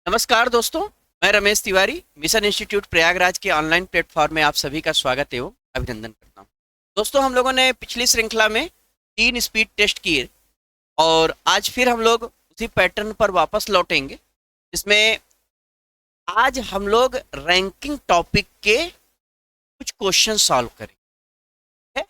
नमस्कार दोस्तों, मैं रमेश तिवारी मिशन इंस्टीट्यूट प्रयागराज के ऑनलाइन प्लेटफॉर्म में आप सभी का स्वागत एवं अभिनंदन करता हूं। दोस्तों, हम लोगों ने पिछली श्रृंखला में 3 स्पीड टेस्ट किए और आज फिर हम लोग उसी पैटर्न पर वापस लौटेंगे, जिसमें आज हम लोग रैंकिंग टॉपिक के कुछ क्वेश्चन सॉल्व करेंगे।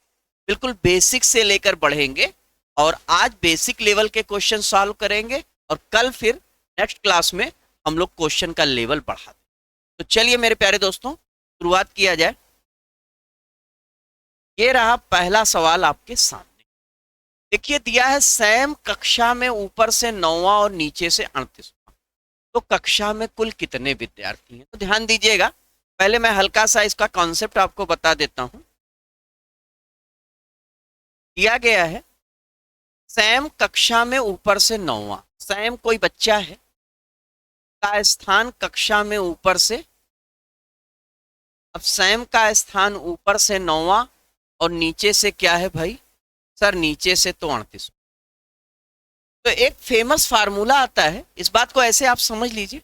बिल्कुल बेसिक से लेकर बढ़ेंगे और आज बेसिक लेवल के क्वेश्चन सॉल्व करेंगे और कल फिर नेक्स्ट क्लास में हम लोग क्वेश्चन का लेवल बढ़ा दें। तो चलिए मेरे प्यारे दोस्तों, शुरुआत किया जाए। ये रहा पहला सवाल आपके सामने। देखिए, दिया है सैम कक्षा में ऊपर से 9वां और नीचे से 38वां, तो कक्षा में कुल कितने विद्यार्थी हैं? तो ध्यान दीजिएगा, पहले मैं हल्का सा इसका कॉन्सेप्ट आपको बता देता हूं। दिया गया है सैम कक्षा में ऊपर से 9वां, सैम कोई बच्चा है का स्थान कक्षा में ऊपर से, अब सैम का स्थान ऊपर से 9वां और नीचे से क्या है भाई सर? नीचे से तो 38। तो एक फेमस फार्मूला आता है, इस बात को ऐसे आप समझ लीजिए,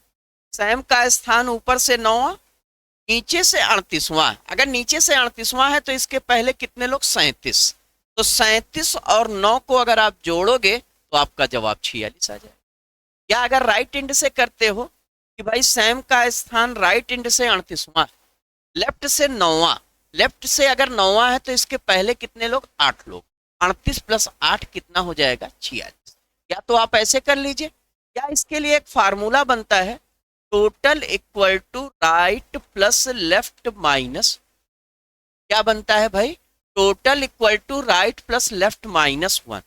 सैम का स्थान ऊपर से 9वां, नीचे से 38वां। अगर नीचे से 38वां है तो इसके पहले कितने लोग? 37। तो 37 और 9 को अगर आप जोड़ोगे तो आपका जवाब 46 आ जाए। या अगर राइट एंड से करते हो कि भाई सैम का स्थान राइट एंड से 38वां, लेफ्ट से 9वां, लेफ्ट से अगर 9वां है तो इसके पहले कितने लोग? 8 लोग। 38 प्लस 8 कितना हो जाएगा? 46। या तो आप ऐसे कर लीजिए, या इसके लिए एक फार्मूला बनता है, total equal to right plus left minus, क्या बनता है भाई? Total equal to right plus left minus 1।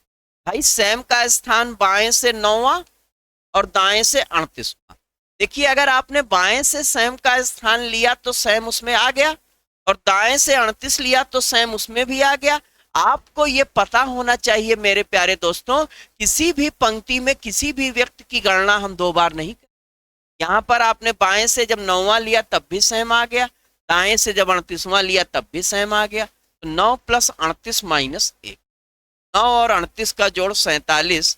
भाई सैम का स्थान बाएं से 9वां और दाएं से 38वां। देखिए, अगर आपने बाएं से सैम का स्थान लिया तो सैम उसमें आ गया, और दाएं से 38 लिया तो सैम उसमें भी आ गया। आपको ये पता होना चाहिए मेरे प्यारे दोस्तों, किसी भी पंक्ति में किसी भी व्यक्ति की गणना हम 2 बार नहीं करें। यहां पर आपने बाएं से जब 9वां लिया तब भी सैम आ गया, दाएं से जब 38वां लिया तब भी सैम आ गया। तो 9 प्लस 38 माइनस 1, 9 और 38 का जोड़ 47,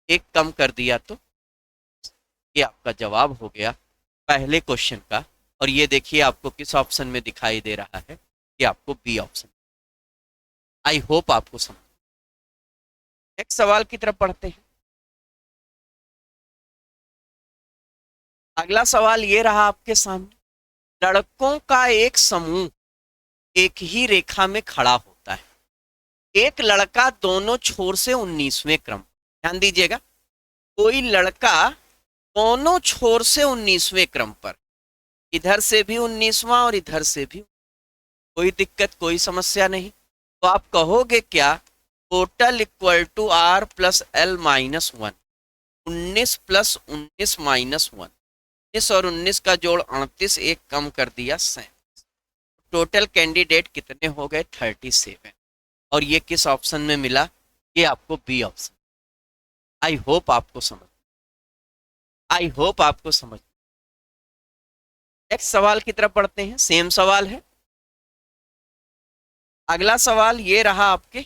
एक कम कर दिया तो ये आपका जवाब हो गया पहले क्वेश्चन का। और ये देखिए आपको किस ऑप्शन में दिखाई दे रहा है कि आपको बी ऑप्शन। आई होप आपको समझ। नेक्स्ट सवाल की तरफ बढ़ते हैं। अगला सवाल ये रहा आपके सामने, लड़कों का एक समूह एक ही रेखा में खड़ा होता है, एक लड़का दोनों छोर से 19वें क्रम। ध्यान दीजिएगा, कोई लड़का दोनों छोर से 19वें क्रम पर, इधर से भी 19वां और इधर से भी, कोई दिक्कत कोई समस्या नहीं। तो आप कहोगे क्या? Total equal to R plus L minus 1, 19 plus 19 minus 1, 19 और 19 का जोड़ 38, एक कम कर दिया 37। टोटल कैंडिडेट कितने हो गए? 37। और ये किस ऑप्शन में मिला? ये आपको बी ऑप्शन। आई होप आपको समझ, आई होप आपको समझ। नेक्स्ट सवाल की तरफ बढ़ते हैं, सेम सवाल है। अगला सवाल ये रहा आपके,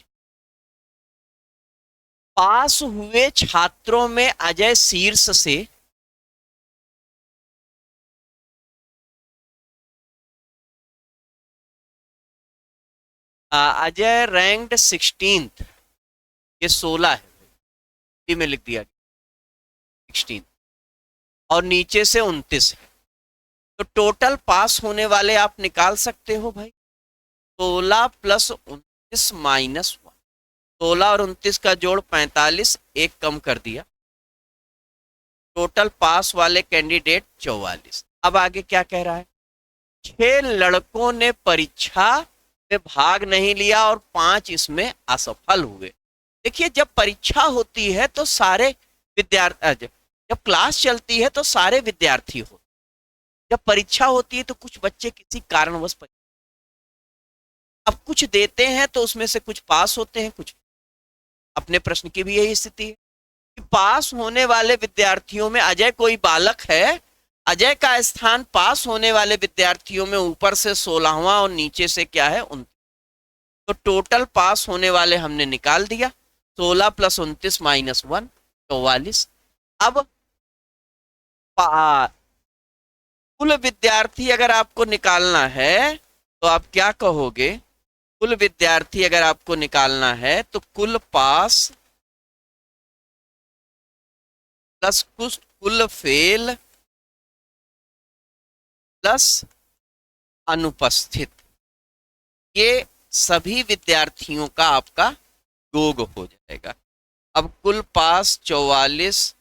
पास हुए छात्रों में अजय शीर्ष से अजय रैंक्ड 16th, ये 16 है, में लिख दिया 16, और नीचे से 29 है। तो टोटल पास होने वाले आप निकाल सकते हो भाई, 16 प्लस 29 माइनस 1, 16 और 29 का जोड़ 45, एक कम कर दिया। टोटल पास वाले कैंडिडेट 44। अब आगे क्या कह रहा है? 6 लड़कों ने परीक्षा में भाग नहीं लिया और 5 इसमें असफल हुए। देखिए, जब परीक्षा होती है तो सारे विद्यार्थी, जब क्लास चलती है तो सारे विद्यार्थी होते, जब परीक्षा होती है तो कुछ बच्चे किसी कारणवश अब कुछ देते हैं तो उसमें से कुछ पास होते हैं, कुछ। अपने प्रश्न की भी यही स्थिति है कि पास होने वाले विद्यार्थियों में अजय कोई बालक है, अजय का स्थान पास होने वाले विद्यार्थियों में ऊपर से 16वां और नीचे से क्या है? 29। तो टोटल पास होने वाले हमने निकाल दिया, 16 प्लस 29 माइनस 1, 44। अब कुल विद्यार्थी अगर आपको निकालना है तो आप क्या कहोगे? कुल विद्यार्थी अगर आपको निकालना है तो कुल पास प्लस कुछ कुल फेल प्लस अनुपस्थित, ये सभी विद्यार्थियों का आपका योग हो जाएगा। अब कुल पास 44,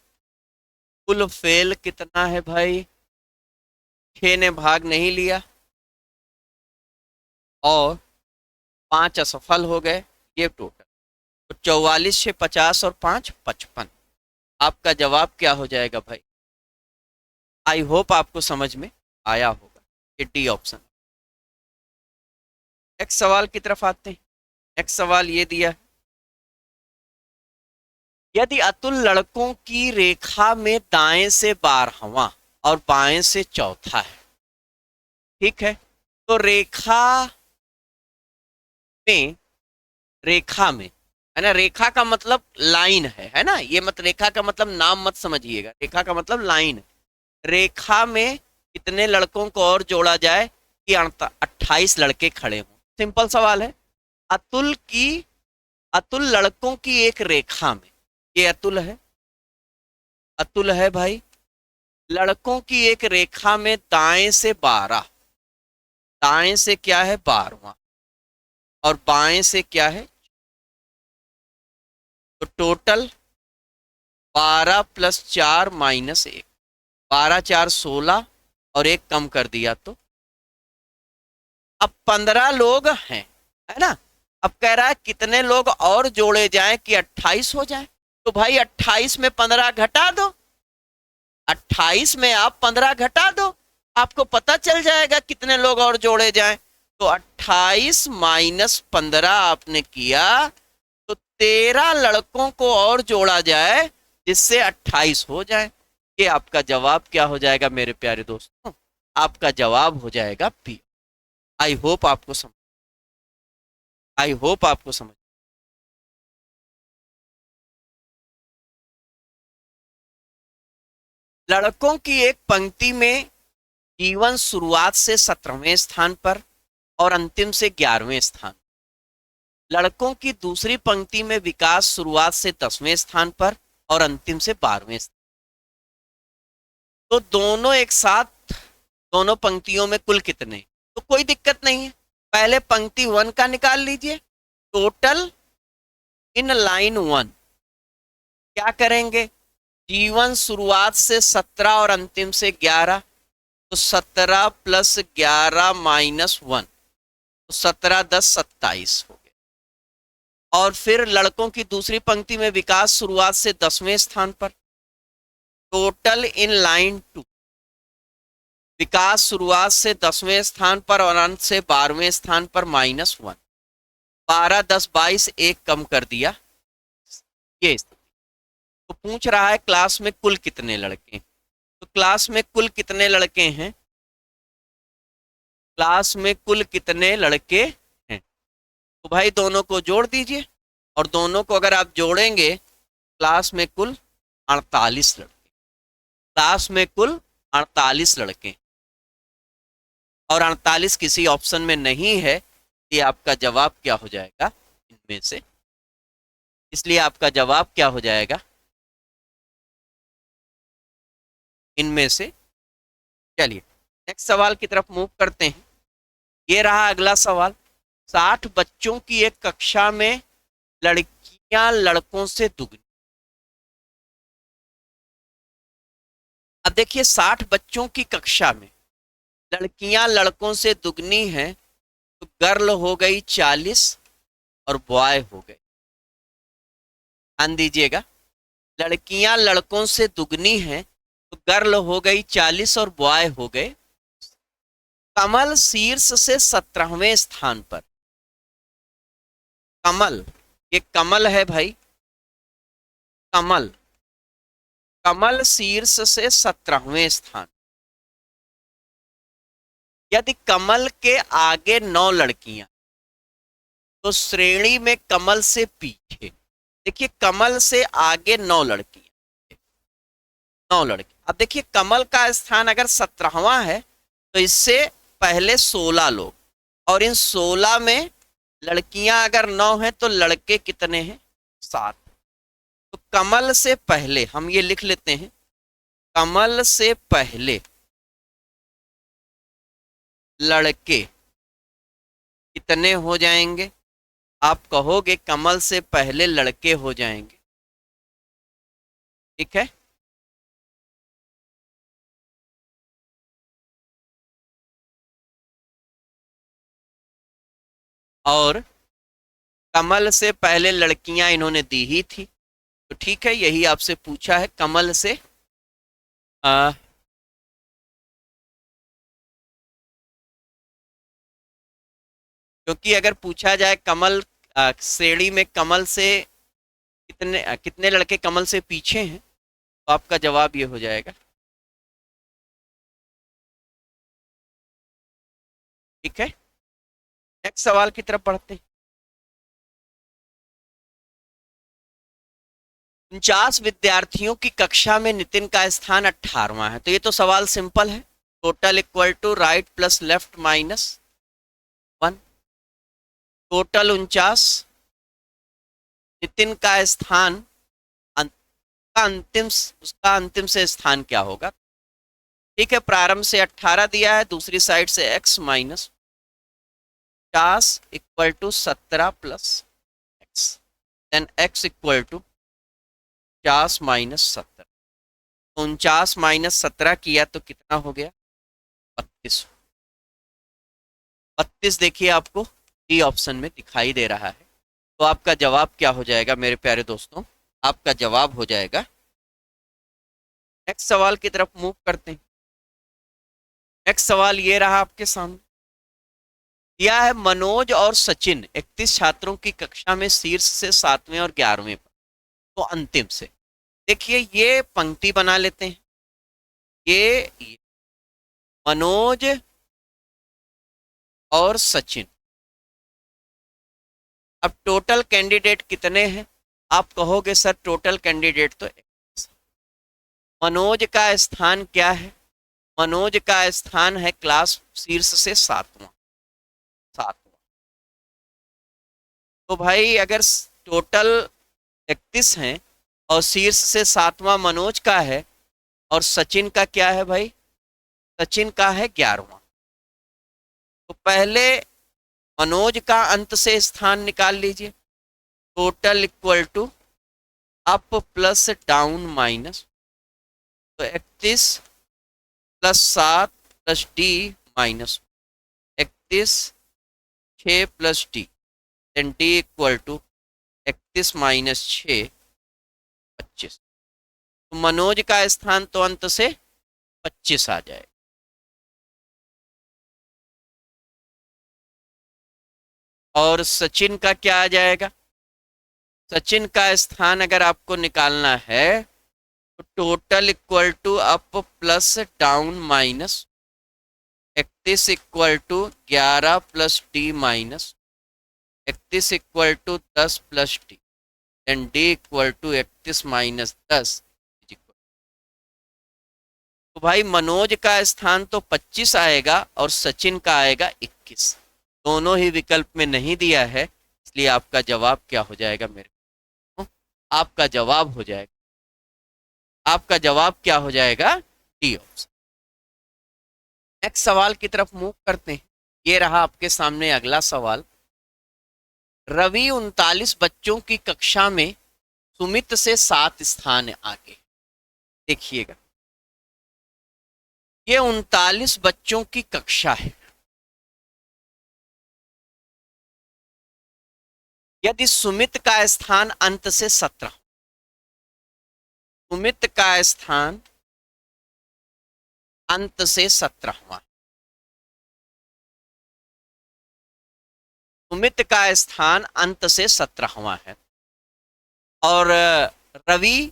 कुल फेल कितना है भाई? 6 ने भाग नहीं लिया और 5 असफल हो गए, ये टोटल। तो 44 से 50 और 5 55। आपका जवाब क्या हो जाएगा भाई? आई होप आपको समझ में आया होगा। ये डी ऑप्शन। नेक्स्ट सवाल की तरफ आते हैं। नेक्स्ट सवाल ये दिया है, यदि अतुल लड़कों की रेखा में दाएं से 12वां और बाएं से चौथा है, ठीक है, तो में रेखा में, है ना, रेखा का मतलब लाइन है ना, ये मत रेखा का मतलब नाम मत समझिएगा, रेखा का मतलब लाइन। रेखा में कितने लड़कों को और जोड़ा जाए कि 28 लड़के खड़े हों? सिंपल सवाल है। अतुल लड़कों की एक रेखा में, ये अतुल है भाई, लड़कों की एक रेखा में दाएं से 12, दाएं से क्या है 12वां और बाएं से क्या है, तो टोटल 12 + 4 - 1, 12 × 4 = 16 और एक कम कर दिया तो अब 15 लोग हैं, है ना। अब कह रहा है कितने लोग और जोड़े जाएं कि 28 हो जाए, तो भाई 28 में 15 घटा दो, 28 में आप 15 घटा दो, आपको पता चल जाएगा कितने लोग और जोड़े जाएं। तो 28 - 15 आपने किया तो 13 लड़कों को और जोड़ा जाए जिससे 28 हो जाए। ये आपका जवाब क्या हो जाएगा मेरे प्यारे दोस्तों? आपका जवाब हो जाएगा बी। आई होप आपको समझ। लड़कों की एक पंक्ति में जीवन शुरुआत से 17वें स्थान पर और अंतिम से 11वें स्थान, लड़कों की दूसरी पंक्ति में विकास शुरुआत से 10वें स्थान पर और अंतिम से 12वें स्थान। तो दोनों एक साथ, दोनों पंक्तियों में कुल कितने, तो कोई दिक्कत नहीं है। पहले पंक्ति 1 का निकाल लीजिए, टोटल इन लाइन 1। क्या करेंगे? जीवन शुरुआत से 17 और अंतिम से 11, तो 17 + 11 - 1, तो 17 × 10 = 27 हो गए। और फिर लड़कों की दूसरी पंक्ति में विकास शुरुआत से 10वें स्थान पर, टोटल इन लाइन 2, विकास शुरुआत से 10वें स्थान पर और अंत से 12वें स्थान पर -1, 12 10 22, एक कम कर दिया। ये तो पूछ रहा है क्लास में कुल कितने लड़के, तो क्लास में कुल कितने लड़के हैं? क्लास में कुल कितने लड़के हैं? तो भाई दोनों को जोड़ दीजिए, और दोनों को अगर आप जोड़ेंगे क्लास में कुल 48 लड़के, क्लास में कुल 48 लड़के, और 48 किसी ऑप्शन में नहीं है। ये आपका जवाब क्या हो जाएगा इनमें से? इसलिए आपका जवाब क्या हो जाएगा इनमें से? चलिए नेक्स्ट सवाल की तरफ मूव करते हैं। ये रहा अगला सवाल। 60 बच्चों की एक कक्षा में लड़कियां लड़कों से दुगनी। अब देखिए 60 बच्चों की कक्षा में लड़कियां लड़कों से दुगनी हैं, तो गर्ल हो गई 40 और बॉय हो गए। ध्यान दीजिएगा, लड़कियां लड़कों से दुगनी हैं तो गर्ल हो गई 40 और बॉय हो गए। कमल शीर्ष से 17वें स्थान पर, कमल, ये कमल है भाई, कमल, कमल शीर्ष से 17वें स्थान। यदि कमल के आगे 9 लड़कियां, तो श्रेणी में कमल से पीछे, देखिए कमल से आगे 9 लड़कियां, 9 लड़की। अब देखिए कमल का स्थान अगर 17वां है तो इससे पहले 16 लोग, और इन 16 में लड़कियां अगर 9 हैं तो लड़के कितने हैं? 7। तो कमल से पहले हम ये लिख लेते हैं, कमल से पहले लड़के कितने हो जाएंगे? आप कहोगे कमल से पहले लड़के हो जाएंगे, ठीक है। और कमल से पहले लड़कियां इन्होंने दी ही थी, तो ठीक है, यही आपसे पूछा है कमल से आ, क्योंकि अगर पूछा जाए कमल श्रेणी में कमल से कितने लड़के कमल से पीछे हैं, तो आपका जवाब ये हो जाएगा, ठीक है। नेक्स्ट सवाल की तरफ बढ़ते हैं। 49 विद्यार्थियों की कक्षा में नितिन का स्थान 18वां है, तो ये तो सवाल सिंपल है। Total equal to right plus left minus 1। Total 49, Nitin का स्थान उसका अंतिम से स्थान क्या होगा? ठीक है, प्रारंभ से 18 दिया है, दूसरी साइड से x minus 50 equal to 17 plus x, then x equal to 50 minus 17। 49 minus 17 किया तो कितना हो गया? 32। 32 देखिए आपको डी ऑप्शन में दिखाई दे रहा है। तो आपका जवाब क्या हो जाएगा मेरे प्यारे दोस्तों? आपका जवाब हो जाएगा, नेक्स्ट सवाल की तरफ मूव करते हैं। नेक्स्ट सवाल ये रहा आपके सामने, दिया है मनोज और सचिन 31 छात्रों की कक्षा में शीर्ष से 7वें और 11वें पर, तो अंतिम से। देखिए ये पंक्ति बना लेते हैं, ये मनोज और सचिन। अब टोटल कैंडिडेट कितने हैं? आप कहोगे सर टोटल कैंडिडेट तो 21। मनोज का स्थान क्या है? मनोज का स्थान है क्लास शीर्ष से 7वां। तो भाई अगर टोटल 31 हैं और शीर्ष से 7वां मनोज का है, और सचिन का क्या है भाई? सचिन का है 11वां। तो पहले मनोज का अंत से स्थान निकाल लीजिए। Total equal to up plus down minus, तो 31 plus 7 plus D minus 31, 6 plus D, then D equal to 31 minus 6 25। तो मनोज का स्थान तो अंत से 25 आ जाएगा। और सचिन का क्या आ जाएगा? सचिन का स्थान अगर आपको निकालना है तो total equal to up plus down minus 31 equal to 11 plus D minus 31 equal to 10 plus D, and D equal to 31 minus 10। तो भाई मनोज का स्थान तो 25 आएगा और सचिन का आएगा 21। दोनों ही विकल्प में नहीं दिया है, इसलिए आपका जवाब क्या हो जाएगा मेरे को? आपका जवाब हो जाएगा, आपका जवाब क्या हो जाएगा? D option. नेक्स्ट सवाल की तरफ मूव करते हैं। ये रहा आपके सामने अगला सवाल। रवि 39 बच्चों की कक्षा में सुमित से 7 स्थान आगे। देखिएगा ये 39 बच्चों की कक्षा है। यदि सुमित का स्थान अंत से 17, सुमित का स्थान अंत से 17वां, सुमित का स्थान अंत से 17वां है, और रवि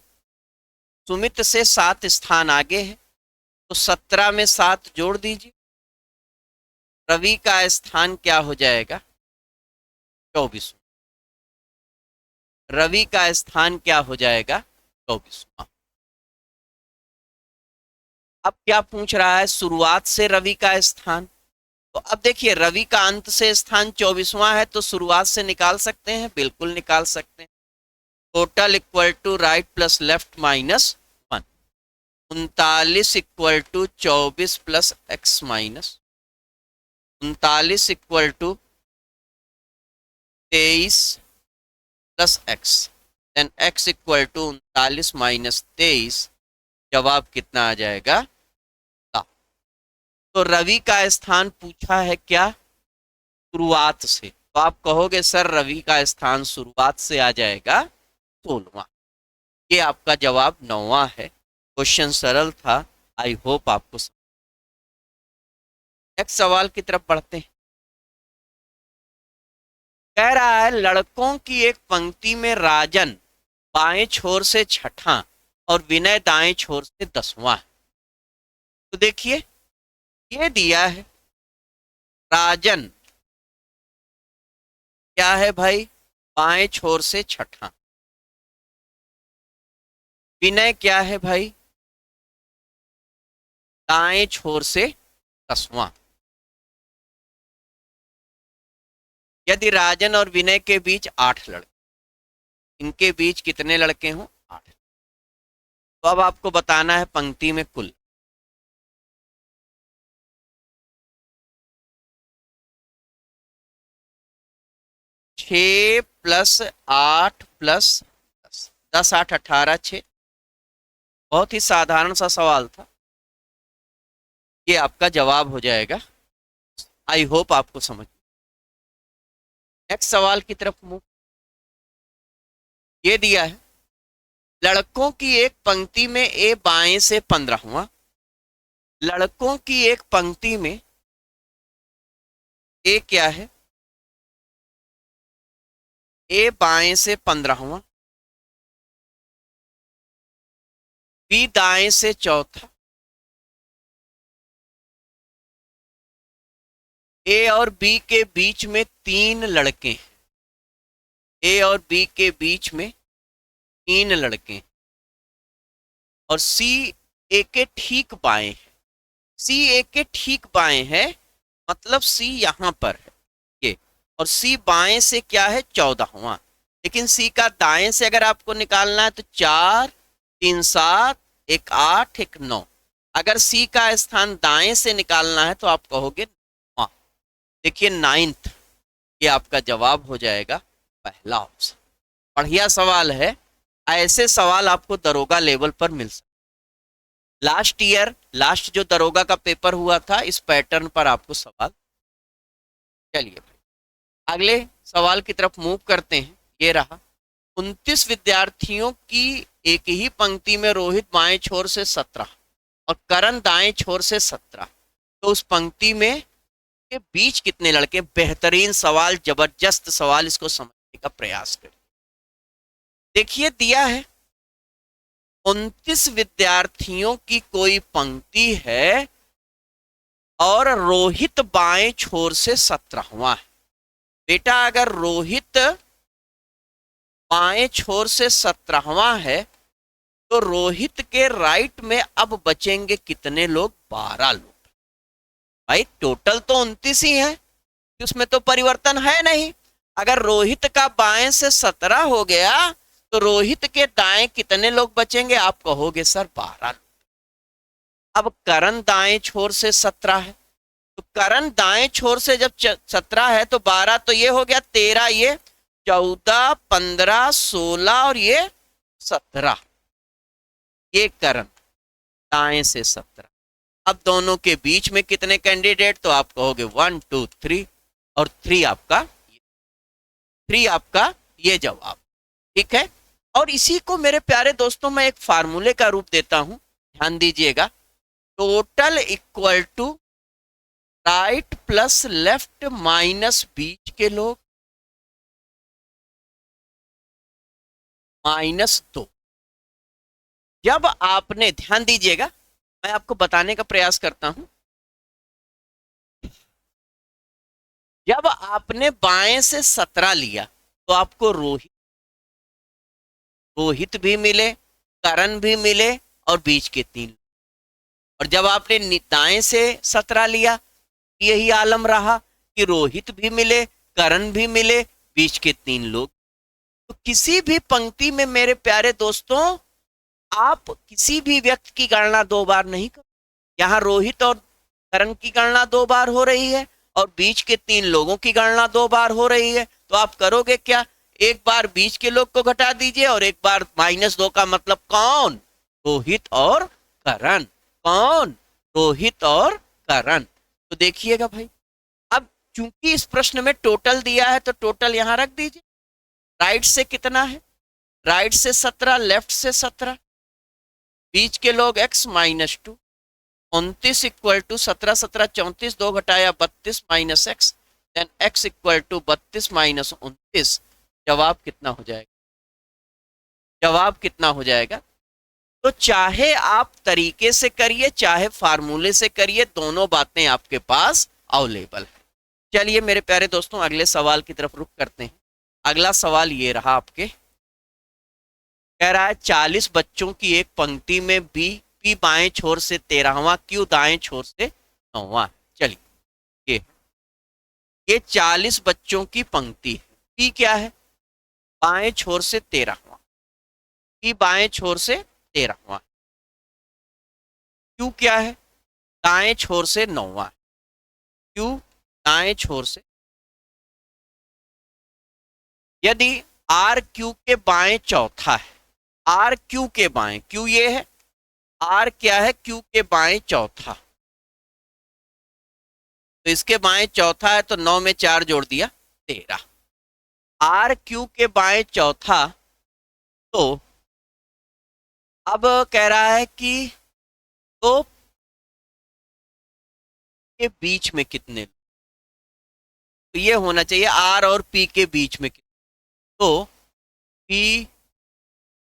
सुमित से 7 स्थान आगे है, तो 17 में 7 जोड़ दीजिए। रवि का स्थान क्या हो जाएगा? 24। रवि का स्थान क्या हो जाएगा? 24वां। अब क्या पूछ रहा है, शुरुआत से रवि का स्थान। तो अब देखिए रवि का अंत से स्थान 24वां है, तो शुरुआत से निकाल सकते हैं, बिल्कुल निकाल सकते हैं। Total equal to right plus left -1, 39 equal to 24 plus x minus 39 equal to 23 plus x, then x equal to 39 minus 23। जवाब कितना आ जाएगा? तो रवि का स्थान पूछा है क्या? शुरुआत से। तो आप कहोगे सर रवि का स्थान शुरुआत से आ जाएगा 16वां। ये आपका जवाब 9वां है। क्वेश्चन सरल था, आई होप आपको। नेक्स्ट सवाल की तरफ बढ़ते हैं। कह रहा है लड़कों की एक पंक्ति में राजन बाएं छोर से छठा और विनय दाएं छोर से 10वां है। तो देखिए ये दिया है, राजन क्या है भाई? बाएं छोर से छठा। विनय क्या है भाई? दाएं छोर से 10वां। यदि राजन और विनय के बीच 8 लड़के, इनके बीच कितने लड़के हों? 8। तो अब आपको बताना है पंक्ति में कुल। छः प्लस 8 प्लस 10, 10 8 18 6। बहुत ही साधारण सा सवाल था, ये आपका जवाब हो जाएगा। आई होप आपको समझ। नेक्स्ट सवाल की तरफ मूव। ये दिया है लड़कों की एक पंक्ति में ए बाएं से 15वां, लड़कों की एक पंक्ति में ए क्या है? ए बाएं से 15वां, बी दाएं से चौथा, ए और बी के बीच में 3 लड़के हैं, ए और बी के बीच में 3 लड़के हैं, और सी ए के ठीक बाएं है। सी ए के ठीक बाएं है, मतलब सी यहां पर है ये, और सी बाएं से क्या है? 14वां। लेकिन सी का दाएं से अगर आपको निकालना है तो 4 3 7 1 8 1 9। अगर सी का स्थान दाएं से निकालना है तो आप कहोगे 9। देखिए 9th, ये आपका जवाब हो जाएगा पहला ऑप्शन। बढ़िया सवाल है, ऐसे सवाल आपको दरोगा लेवल पर मिल सकते। लास्ट ईयर लास्ट जो दरोगा का पेपर हुआ था, इस पैटर्न पर आपको सवाल। चलिए भाई अगले सवाल की तरफ मूव करते हैं। ये रहा 29 विद्यार्थियों की एक ही पंक्ति में रोहित बाएं छोर से 17 और करण दाएं छोर से 17, तो उस पंक्ति में के बीच कितने लड़के? बेहतरीन सवाल, जबरदस्त सवाल, इसको समझने का प्रयास करिए। देखिए दिया है 29 विद्यार्थियों की कोई पंक्ति है और रोहित बाएं छोर से 17वां है। बेटा अगर रोहित बाएं छोर से 17वां है तो रोहित के राइट में अब बचेंगे कितने लोग? 12 लोग। भाई टोटल तो 29 ही है, उसमें तो परिवर्तन है नहीं। अगर रोहित का बाएं से 17 हो गया तो रोहित के दाएं कितने लोग बचेंगे? आप कहोगे सर 12 लोग। अब करण दाएं छोर से 17 है, तो करण दाएं छोर से जब 17 है तो 12 तो ये हो गया 13, ये 14 15 16 और ये 17। ये करण दाएं से 17। अब दोनों के बीच में कितने कैंडिडेट? तो आप कहोगे 1 2 3, और 3 आपका ये जवाब। ठीक है, और इसी को मेरे प्यारे दोस्तों मैं एक फार्मूले का रूप देता हूं, ध्यान दीजिएगा। Total equal to right plus left minus बीच के लोग -2। जब आपने, ध्यान दीजिएगा, मैं आपको बताने का प्रयास करता हूं। जब आपने बाएं से 17 लिया तो आपको रोहित भी मिले, करण भी मिले और बीच के 3। और जब आपने दाएं से 17 लिया, यही आलम रहा कि रोहित भी मिले, करण भी मिले, बीच के 3 लोग। तो किसी भी पंक्ति में मेरे प्यारे दोस्तों आप किसी भी व्यक्ति की गणना 2 बार नहीं कर। यहाँ रोहित और करण की गणना 2 बार हो रही है और बीच के 3 लोगों की गणना 2 बार हो रही है। तो आप करोगे क्या, एक बार बीच के लोग को घटा दीजिए और एक बार -2 का मतलब कौन, रोहित और करण। कौन, रोहित और करण। तो देखिएगा भाई, अब चूंकि इस प्रश्न में टोटल दिया है तो टोटल यहां रख दीजिए। राइट से कितना है, राइट से 17, लेफ्ट से 17, बीच के लोग x -2, 29 इक्वल टू 17 17 34, 2 घटाया 32 minus x, then x equal to 32 minus 29। जवाब कितना हो जाएगा, जवाब कितना हो जाएगा। तो चाहे आप तरीके से करिए चाहे फार्मूले से करिए, दोनों बातें आपके पास अवेलेबल है। चलिए मेरे प्यारे दोस्तों अगले सवाल की तरफ रुख करते हैं। अगला सवाल ये रहा आपके, कह रहा है 40 बच्चों की एक पंक्ति में बी पी बाएं छोर से 13वां, क्यू दाएं छोर से 9वां। चलिए ये 40 बच्चों की पंक्ति है, पी क्या है, बाएं छोर से 13वां, पी बाएं छोर से 13वां, क्यू क्या है, दाएं छोर से 9वां, क्यू दाएं छोर से। यदि आर क्यू के बाएं चौथा है, आर क्यू के बाएं, क्यू ये है, आर क्या है, क्यू के बाएं चौथा, तो इसके बाएं चौथा है तो 9 में 4 जोड़ दिया 13। आर क्यू के बाएं चौथा, तो अब कह रहा है कि तो के बीच में कितने, तो ये होना चाहिए आर और पी के बीच में, तो पी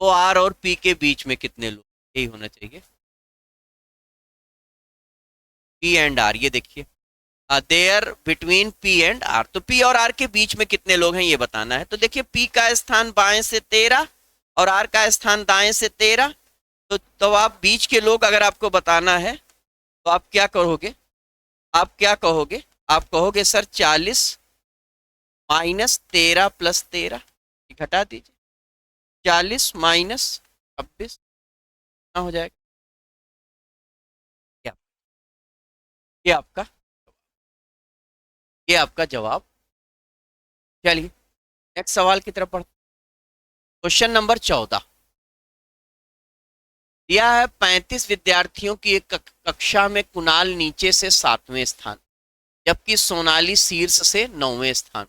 तो आर और पी के बीच में कितने लोग, यही होना चाहिए, पी एंड आर। ये देखिए there between P and R, तो पी और आर के बीच में कितने लोग हैं ये बताना है। तो देखिए पी का स्थान बाएं से 13 और आर का स्थान दाएं से 13, तो आप बीच के लोग अगर आपको बताना है तो आप क्या कहोगे, आप क्या कहोगे, आप कहोगे सर 40 माइनस 13 प्लस 13, घटा दीजिए, 40 माइनस 26 कितना हो जाएगा, ये आपका, ये आपका जवाब। चलिए नेक्स्ट सवाल की तरफ बढ़ते। क्वेश्चन नंबर 14 दिया है 35 विद्यार्थियों की एक कक्षा में कुणाल नीचे से 7वें स्थान जबकि सोनाली शीर्ष से 9वें स्थान,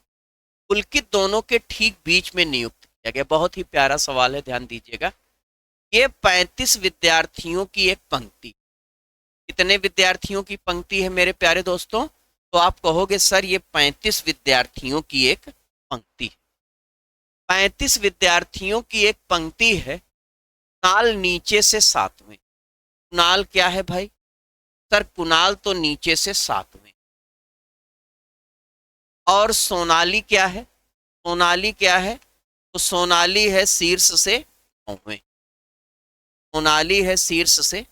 पुलकित दोनों के ठीक बीच में नियुक्त किया गया। बहुत ही प्यारा सवाल है, ध्यान दीजिएगा। ये 35 विद्यार्थियों की एक पंक्ति, कितने विद्यार्थियों की पंक्ति है मेरे प्यारे दोस्तों, तो आप कहोगे सर ये 35 विद्यार्थियों की एक पंक्ति है, 35 विद्यार्थियों की एक पंक्ति है, कुणाल नीचे से 7वें। कुणाल क्या है भाई, सर कुणाल तो नीचे से 7वें, और सोनाली क्या है, सोनाली क्या है, तो सोनाली है शीर्ष से 9वें, सोनाली है शीर्ष से।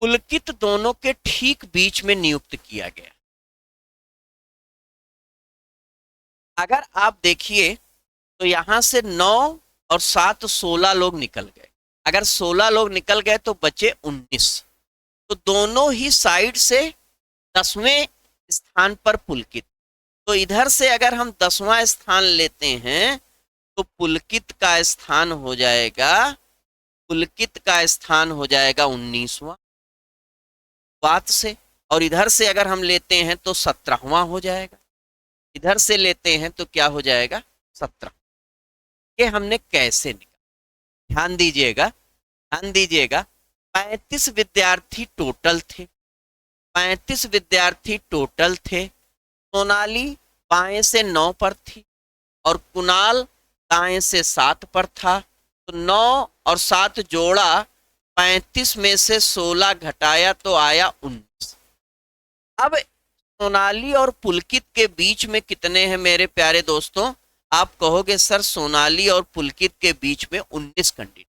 पुलकित दोनों के ठीक बीच में नियुक्त किया गया। अगर आप देखिए तो यहां से 9 और 7 16 लोग निकल गए, अगर 16 लोग निकल गए तो बचे 19, तो दोनों ही साइड से 10वें स्थान पर पुलकित। तो इधर से अगर हम 10वां स्थान लेते हैं तो पुलकित का स्थान हो जाएगा, पुलकित का स्थान हो जाएगा 19वां बात से, और इधर से अगर हम लेते हैं तो 17वां हो जाएगा, इधर से लेते हैं तो क्या हो जाएगा 17। ये हमने कैसे निकाला, ध्यान दीजिएगा, ध्यान दीजिएगा। 35 विद्यार्थी टोटल थे, 35 विद्यार्थी टोटल थे। सोनाली बाएं से 9 पर थी और कुणाल दाएं से 7 पर था, तो 9 और 7 जोड़ा, 35 में से 16 घटाया तो आया 19। अब सोनाली और पुलकित के बीच में कितने हैं मेरे प्यारे दोस्तों, आप कहोगे सर सोनाली और पुलकित के बीच में 19 कैंडिडेट।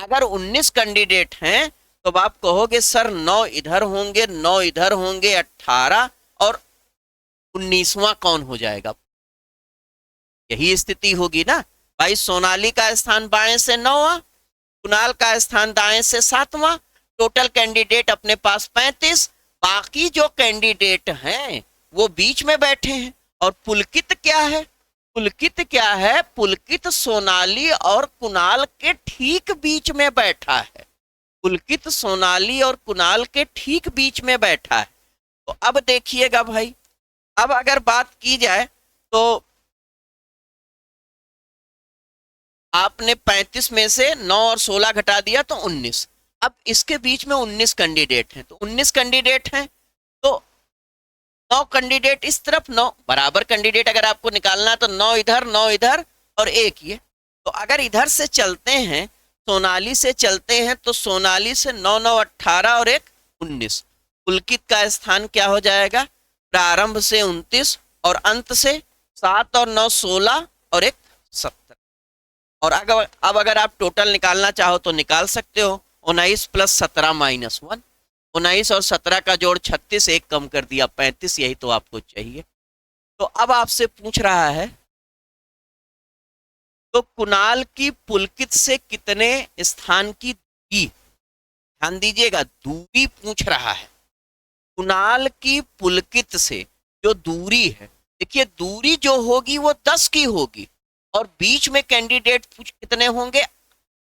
अगर 19 कैंडिडेट हैं तो अब आप कहोगे सर 9 इधर होंगे, 9 इधर होंगे, 18 और 19वां कौन हो जाएगा? यही स्थिति होगी ना भाई। सोनाली का स्थान बाएं से 9वां, कुणाल का स्थान दाएं से 7वां, टोटल कैंडिडेट अपने पास 35, बाकी जो कैंडिडेट हैं वो बीच में बैठे हैं। और पुलकित क्या है? पुलकित क्या है? पुलकित सोनाली और कुणाल के ठीक बीच में बैठा है। पुलकित सोनाली और कुणाल के ठीक बीच में बैठा है। तो अब देखिएगा भाई, अब अगर बात की जाए तो आपने 35 में से 9 और 16 घटा दिया तो 19। अब इसके बीच में 19 कैंडिडेट हैं, तो 19 कैंडिडेट हैं तो 9 कैंडिडेट इस तरफ, 9 बराबर कैंडिडेट अगर आपको निकालना है तो 9 इधर, 9 इधर और एक ये। तो अगर इधर से चलते हैं, सोनाली से चलते हैं, तो सोनाली से 9 9 18 और एक 19। पुलकित का स्थान क्या हो जाएगा? प्रारंभ से 29 और अंत से 7 और 9 16 और एक 17। और अब अगर आप टोटल निकालना चाहो तो निकाल सकते हो। 19 + 17 - 1, 19 और 17 का जोड़ 36, एक कम कर दिया 35, यही तो आपको चाहिए। तो अब आपसे पूछ रहा है तो कुणाल की पुलकित से कितने स्थान की दूरी, ध्यान दीजिएगा दूरी पूछ रहा है। कुणाल की पुलकित से जो दूरी है, देखिए दूरी जो होगी वो 10 की होगी और बीच में कैंडिडेट कितने होंगे?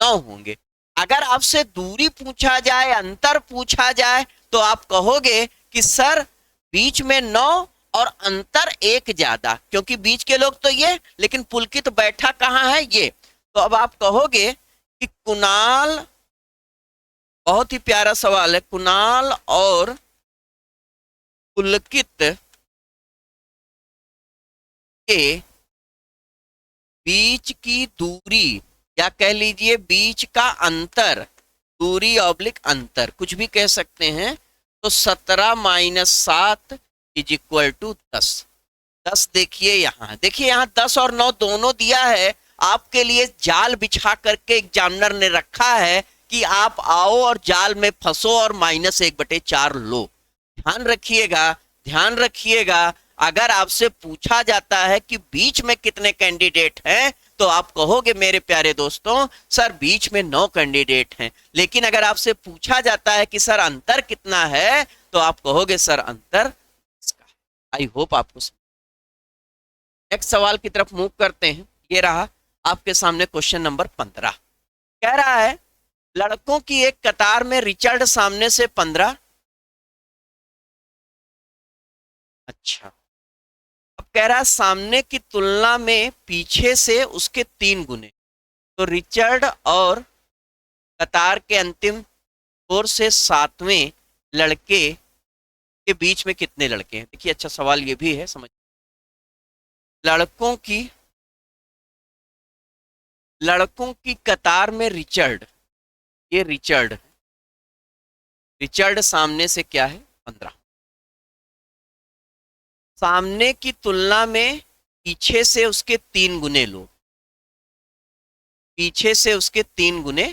9 होंगे। अगर आपसे दूरी पूछा जाए, अंतर पूछा जाए, तो आप कहोगे कि सर बीच में 9 और अंतर एक ज्यादा, क्योंकि बीच के लोग तो ये, लेकिन पुलकित बैठा कहाँ है? ये। तो अब आप कहोगे कि कुणाल, बहुत ही प्यारा सवाल है, कुणाल और पुलकित के बीच की दूरी, या कह लीजिए बीच का अंतर, दूरी ऑब्लिक अंतर, कुछ भी कह सकते हैं। तो 17 - 7 = 10। 10 देखिए यहाँ, देखिए यहाँ 10 और 9 दोनों दिया है। आपके लिए जाल बिछा करके एग्जामिनर ने रखा है कि आप आओ और जाल में फंसो और -1/4 लो। ध्यान रखिएगा, ध्यान रखिएगा, अगर आपसे पूछा जाता है कि बीच में कितने कैंडिडेट हैं, तो आप कहोगे मेरे प्यारे दोस्तों सर बीच में 9 कैंडिडेट हैं। लेकिन अगर आपसे पूछा जाता है कि सर अंतर कितना है, तो आप कहोगे सर अंतर इसका है। आई होप आपको। नेक्स्ट सवाल की तरफ मूव करते हैं। ये रहा आपके सामने क्वेश्चन नंबर 15। कह रहा है लड़कों की एक कतार में रिचर्ड सामने से 15। अच्छा, अब कह रहा है सामने की तुलना में पीछे से उसके 3 गुने। तो रिचर्ड और कतार के अंतिम छोर से 7वें लड़के के बीच में कितने लड़के हैं? देखिए अच्छा सवाल ये भी है, समझ। लड़कों की कतार में रिचर्ड, ये रिचर्ड, रिचर्ड सामने से क्या है? 15। सामने की तुलना में पीछे से उसके 3 गुने लोग, पीछे से उसके 3 गुने,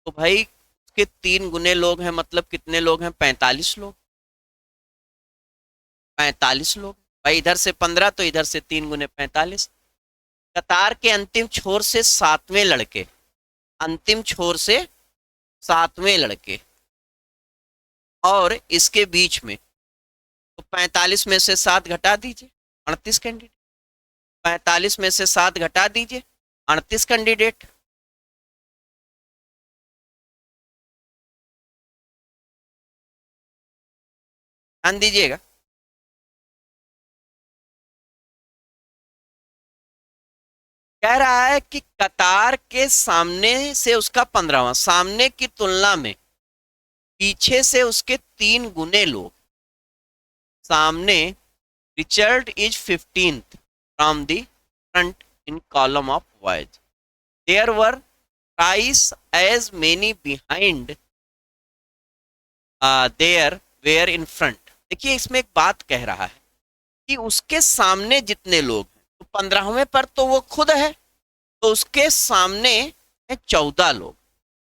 तो भाई उसके 3 गुने लोग हैं, मतलब कितने लोग हैं? 45 लोग। 45 लोग भाई, इधर से 15 तो इधर से 3 गुने 45। कतार के अंतिम छोर से 7वें लड़के, अंतिम छोर से 7वें लड़के और इसके बीच में, तो 45 में से 7 घटा दीजिए, 38 कैंडिडेट। 45 में से 7 घटा दीजिए, 38 कैंडिडेट। ध्यान दीजिएगा, कह रहा है कि कतार के सामने से उसका 15वां, सामने की तुलना में पीछे से उसके 3 गुने लोग। सामने Richard is 15th from the front in column of boys, there were twice as many behind there were in front. देखिए इसमें एक बात कह रहा है कि उसके सामने जितने लोग हैं, तो 15वें पर तो वो खुद है, तो उसके सामने है 14 लोग।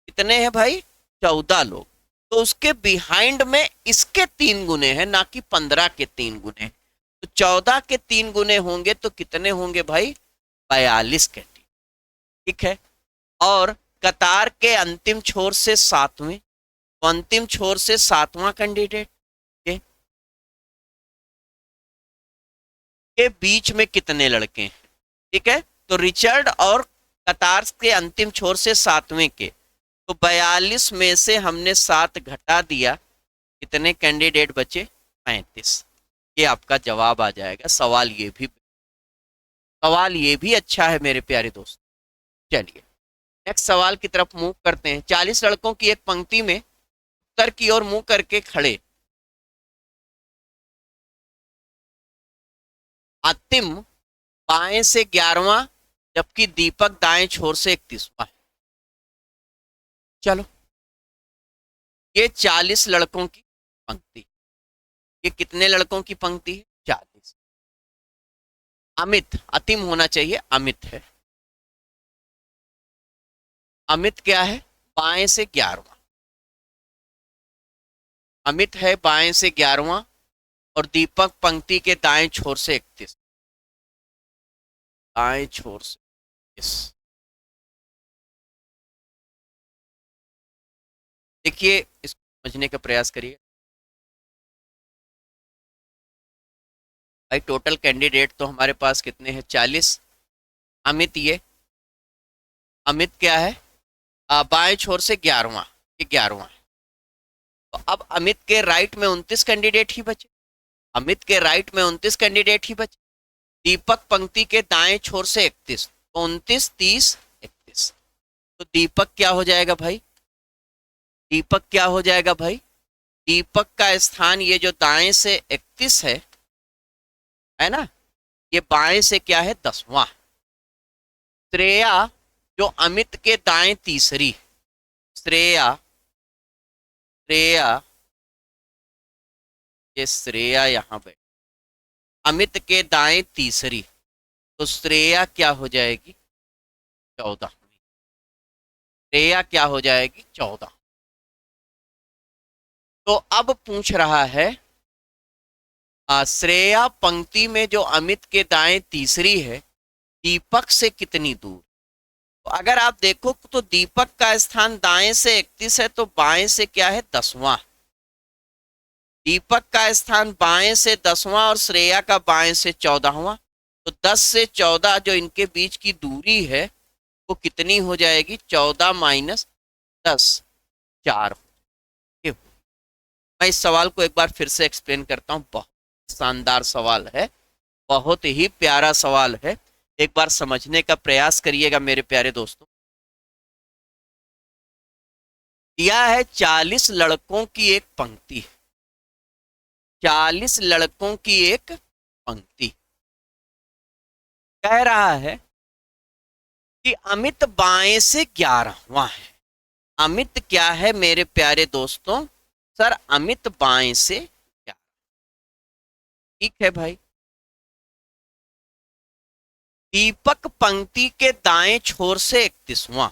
कितने हैं भाई? 14 लोग। तो उसके बिहाइंड में इसके 3 गुने हैं, ना कि 15 के 3 गुने। तो 14 के 3 गुने होंगे तो कितने होंगे भाई? 42 कैंडिडेट। ठीक है। और कतार के अंतिम छोर से 7वें, तो अंतिम छोर से 7वां कैंडिडेट के बीच में कितने लड़के हैं? ठीक है। तो रिचर्ड और कतार के अंतिम छोर से 7वें के, तो 42 में से हमने 7 घटा दिया, कितने कैंडिडेट बचे? 35। ये आपका जवाब आ जाएगा। सवाल ये भी अच्छा है मेरे प्यारे दोस्त। चलिए नेक्स्ट सवाल की तरफ मूव करते हैं। 40 लड़कों की एक पंक्ति में उत्तर की ओर मुंह करके खड़े, आतिम बाएं से 11वां, जबकि दीपक दाएं छोर से 31वां है। चलो, ये 40 लड़कों की पंक्ति। ये कितने लड़कों की पंक्ति है? 40। अमित, अतिम होना चाहिए, अमित है। अमित क्या है? बाएं से 11वां। अमित है बाएं से 11वां, और दीपक पंक्ति के दाएं छोर से 31। दाएं छोर से 31। देखिए, इसको समझने का प्रयास करिए। भाई टोटल कैंडिडेट तो हमारे पास कितने हैं? 40। अमित, ये अमित क्या है? बाएं छोर से 11वां, ये 11वां है। तो अब अमित के राइट में 29 कैंडिडेट ही बचे। अमित के राइट में 29 कैंडिडेट ही बचे। दीपक पंक्ति के दाएं छोर से 31, तो 29, 30, 31। तो दीपक क्या हो जाएगा भाई? दीपक क्या हो जाएगा भाई? दीपक का स्थान ये जो दाएं से 31 है ना, ये बाएं से क्या है? 10वां। श्रेया जो अमित के दाएं तीसरी, श्रेया, श्रेया, ये श्रेया यहां पे अमित के दाएं तीसरी, तो श्रेया क्या हो जाएगी? 14। श्रेया क्या हो जाएगी? 14। तो अब पूछ रहा है, श्रेया पंक्ति में जो अमित के दाएं तीसरी है, दीपक से कितनी दूर? तो अगर आप देखो तो दीपक का स्थान दाएं से 31 है, तो बाएं से क्या है? 10वां। दीपक का स्थान बाएं से 10वां और श्रेया का बाएं से 14वां। तो 10 से 14 जो इनके बीच की दूरी है वो कितनी हो जाएगी? 14 माइनस 10, 4। मैं इस सवाल को एक बार फिर से एक्सप्लेन करता हूं। बहुत शानदार सवाल है, बहुत ही प्यारा सवाल है। एक बार समझने का प्रयास करिएगा मेरे प्यारे दोस्तों। दिया है 40 लड़कों की एक पंक्ति, 40 लड़कों की एक पंक्ति। कह रहा है कि अमित बाएं से 11वां है। अमित क्या है मेरे प्यारे दोस्तों? सर अमित बाएं से 11। ठीक है भाई। दीपक पंक्ति के दाएं छोर से 31वां,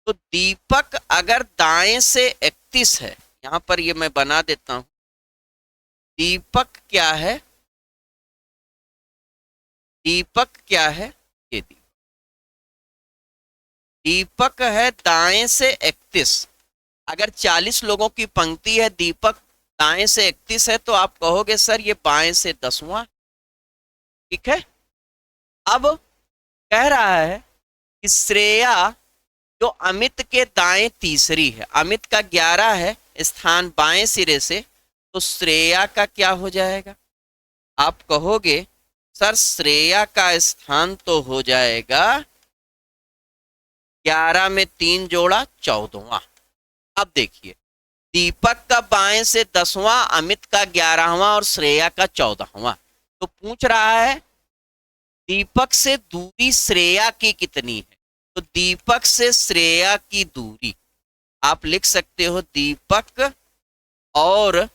तो दीपक अगर दाएं से 31 है, यहां पर ये मैं बना देता हूं। दीपक क्या है? दीपक क्या है? ये दीपक है दाएं से 31। अगर 40 लोगों की पंक्ति है, दीपक दाएं से 31 है, तो आप कहोगे सर ये बाएं से 10वां। ठीक है। अब कह रहा है कि श्रेया जो अमित के दाएं तीसरी है, अमित का 11 है स्थान बाएं सिरे से, तो श्रेया का क्या हो जाएगा? आप कहोगे सर श्रेया का स्थान तो हो जाएगा 11 में 3 जोड़ा 14वां। अब देखिए, दीपक का बाएं से 10वां, अमित का 11वां और श्रेया का 14वां। तो पूछ रहा है दीपक से दूरी श्रेया की कितनी है? तो दीपक से श्रेया की दूरी आप लिख सकते हो, दीपक और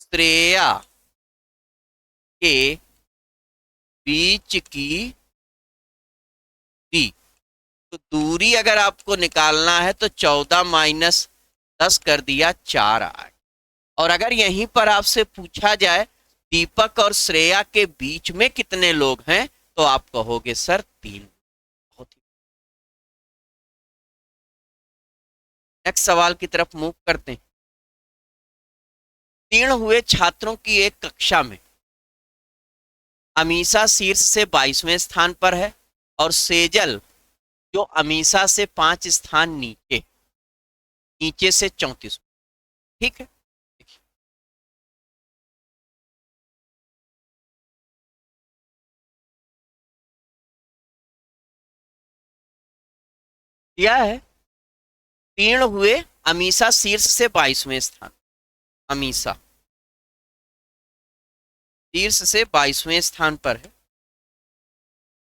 श्रेया के बीच की दूरी। तो दूरी अगर आपको निकालना है तो 14 माइनस 10 कर दिया 4 आ गया। और अगर यहीं पर आपसे पूछा जाए दीपक और श्रेया के बीच में कितने लोग हैं, तो आप कहोगे सर 3। नेक्स्ट सवाल की तरफ मूव करते हैं। उत्तीर्ण हुए छात्रों की एक कक्षा में अमीषा शीर्ष से 22वें स्थान पर है और सेजल जो अमीषा से 5 स्थान नीचे नीचे से 34। ठीक है, दिया है उत्तीर्ण हुए अमीषा शीर्ष से 22वें स्थान, अमीषा शीर्ष से 22वें स्थान पर है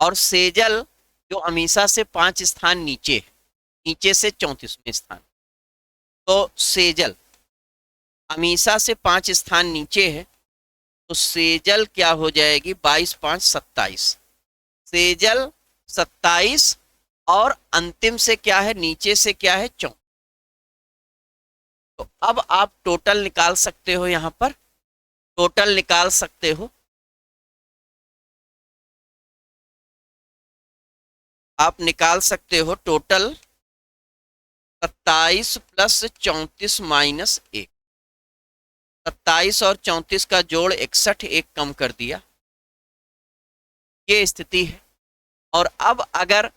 और सेजल जो अमीषा से 5 स्थान नीचे है, नीचे से 34वें स्थान। तो सेजल अमीषा से 5 स्थान नीचे है, तो सेजल क्या हो जाएगी 22 5 27, सेजल 27 और अंतिम से क्या है नीचे से क्या है 34। तो अब आप टोटल निकाल सकते हो, यहां पर टोटल निकाल सकते हो। आप निकाल सकते हो टोटल 27 प्लस 34 माइनस 1, 27 और 34 का जोड़ 61, एक कम कर दिया, ये स्थिति है। और अब अगर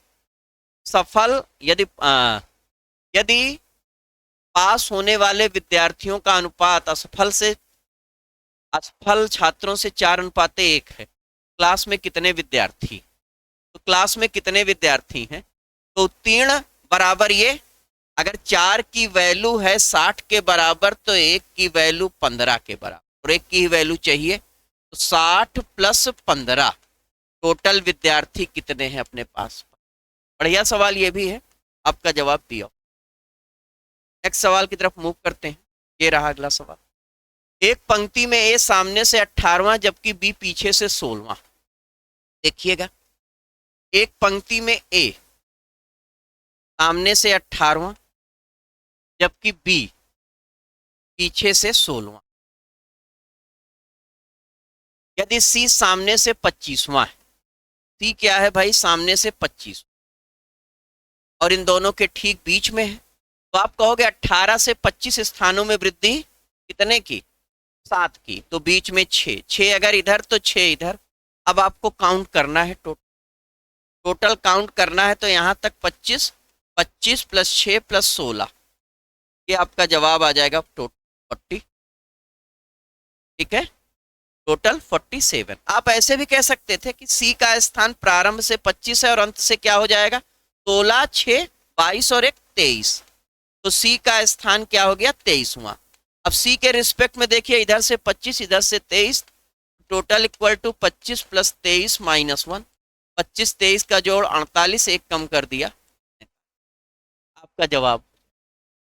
सफल यदि पास होने वाले विद्यार्थियों का अनुपात असफल छात्रों से 4:1 है, क्लास में कितने विद्यार्थी, तो क्लास में कितने विद्यार्थी हैं, तो उत्तीर्ण बराबर ये, अगर 4 की वैल्यू है 60 के बराबर तो 1 की वैल्यू 15 के बराबर और 1 की वैल्यू चाहिए, तो 60 प्लस 15 टोटल विद्यार्थी कितने हैं अपने पास। बढ़िया सवाल ये भी है, आपका जवाब दिया। नेक्स्ट सवाल की तरफ मूव करते हैं। ये रहा अगला सवाल। एक पंक्ति में ए सामने से 18वां जबकि बी पीछे से 16वां। देखिएगा, एक पंक्ति में ए सामने से 18वां जबकि बी पीछे से 16वां। यदि सी सामने से 25वां है, सी क्या है भाई सामने से 25 और इन दोनों के ठीक बीच में है, तो आप कहोगे 18 से 25 स्थानों में वृद्धि कितने की, 7 की, तो बीच में 6, 6 अगर इधर तो 6 इधर। अब आपको काउंट करना है, टोटल काउंट करना है, तो यहां तक 25, 25 प्लस 6 प्लस 16, ये आपका जवाब आ जाएगा 40। ठीक है, टोटल 47। आप ऐसे भी कह सकते थे कि सी का स्थान प्रारंभ से 25 है और अंत से क्या हो जाएगा 16, 6, 22 और 1 23, तो सी का स्थान क्या हो गया 23वां। अब सी के रिस्पेक्ट में देखिए, इधर से 25 इधर से 23, total equal to 25 plus 23 minus 1, 25 23 का जोड़ 48, एक कम कर दिया, आपका जवाब।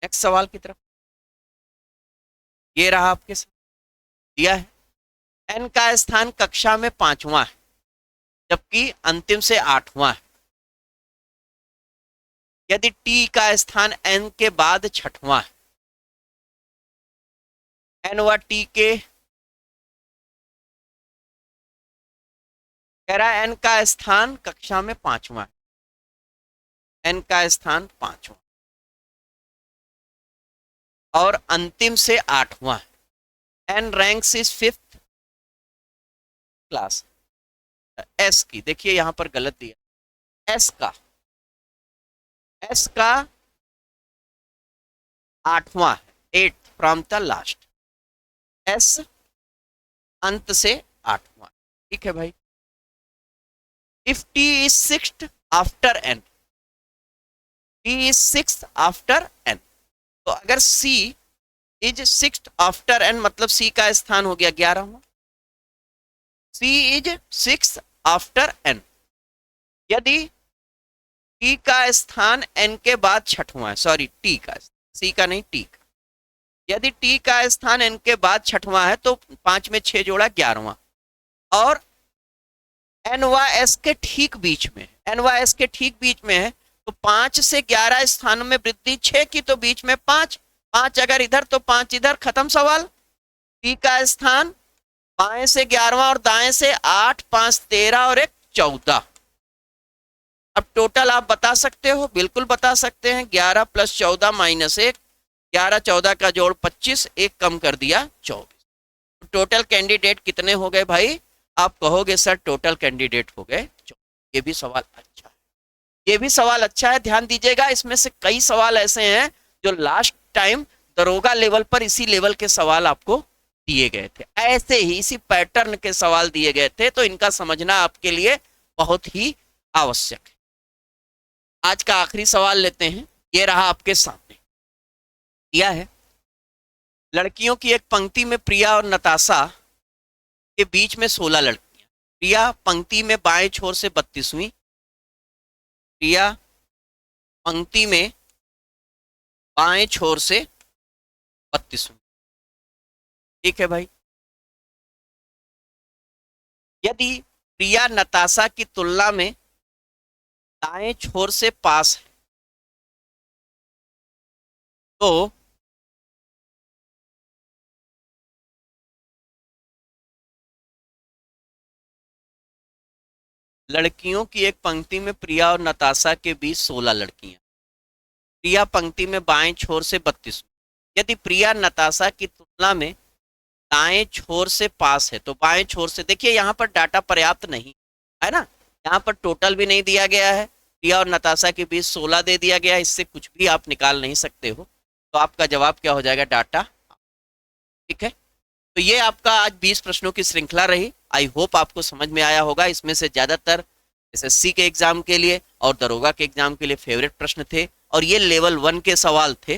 नेक्स्ट सवाल की तरफ, ये रहा आपके साथ दिया है। एन का स्थान कक्षा में 5वां है जबकि अंतिम से 8वां है। यदि टी का स्थान एन के बाद 6वां है, एन व टी के, कह रहा है एन का स्थान कक्षा में 5वां है, एन का स्थान 5वां और अंतिम से 8वां है। N ranks is 5th class. S की देखिए यहां पर गलत दिया, एस का 8वां है, 8th from the last, S अंत से 8वां। ठीक है भाई। If T is 6th after N, T is 6th after N, तो अगर सी इज 6th आफ्टर एन मतलब सी का स्थान हो गया 11वां, सी इज 6th आफ्टर एन। यदि टी का स्थान एन के बाद 6वां है, सॉरी टी का, सी का नहीं टी का, यदि टी का स्थान एन के बाद 6वां है तो 5 में 6 जोड़ा 11वां, और एन व एस के ठीक बीच में, एन व एस के ठीक बीच में है, तो 5 से 11 स्थानों में वृद्धि, 6 की तो बीच में 5, 5 अगर इधर तो 5 इधर, खत्म सवाल। पी का स्थान बाएं से 11वां और दाएं से 8, 5 13 और 1 14। अब टोटल आप बता सकते हो, बिल्कुल बता सकते हैं। 11 + 14 - 1, 11 14 का जोड़ 25, एक कम कर दिया 24। टोटल कैंडिडेट कितने हो गए भाई? आप कहोगे सर टोटल कैंडिडेट हो गए 24। ये भी सवाल अच्छा है, ये भी सवाल अच्छा है, ध्यान दीजिएगा। इसमें से कई सवाल ऐसे हैं जो लास्ट टाइम दरोगा लेवल पर इसी लेवल के सवाल आपको दिए गए थे, ऐसे ही इसी पैटर्न के सवाल दिए गए थे, तो इनका समझना आपके लिए बहुत ही आवश्यक है। आज का आखिरी सवाल लेते हैं, ये रहा आपके सामने दिया है। लड़कियों की एक पंक्ति में प्रिया और नताशा के बीच में 16 लड़कियां। प्रिया पंक्ति में बाएं छोर से 32वीं, प्रिया पंक्ति में बाएं छोर से 32वीं। ठीक है भाई। यदि प्रिया नताशा की तुलना में दाएं छोर से पास है तो लड़कियों की एक पंक्ति में प्रिया और नताशा के बीच 16 लड़कियां। प्रिया पंक्ति में बाएं छोर से 32। यदि प्रिया नताशा की तुलना में दाएं छोर से पास है तो बाएं छोर से, देखिए यहाँ पर डाटा पर्याप्त नहीं है ना, यहाँ पर टोटल भी नहीं दिया गया है, प्रिया और नताशा के बीच 16 दे दिया गया है, इससे कुछ भी आप निकाल नहीं सकते हो। तो आपका जवाब क्या हो जाएगा? डाटा। ठीक है, तो ये आपका आज 20 प्रश्नों की श्रृंखला रही। आई होप आपको समझ में आया होगा। इसमें से ज्यादातर एसएससी के एग्जाम के लिए और दरोगा के एग्जाम के लिए फेवरेट प्रश्न थे, और ये लेवल 1 के सवाल थे,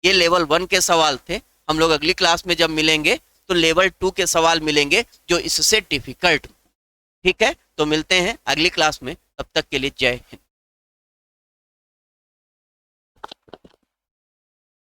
ये लेवल 1 के सवाल थे। हम लोग अगली क्लास में जब मिलेंगे तो लेवल 2 के सवाल मिलेंगे जो इससे डिफिकल्ट। ठीक है, तो मिलते हैं अगली क्लास में, तब तक के लिए जय हिंद।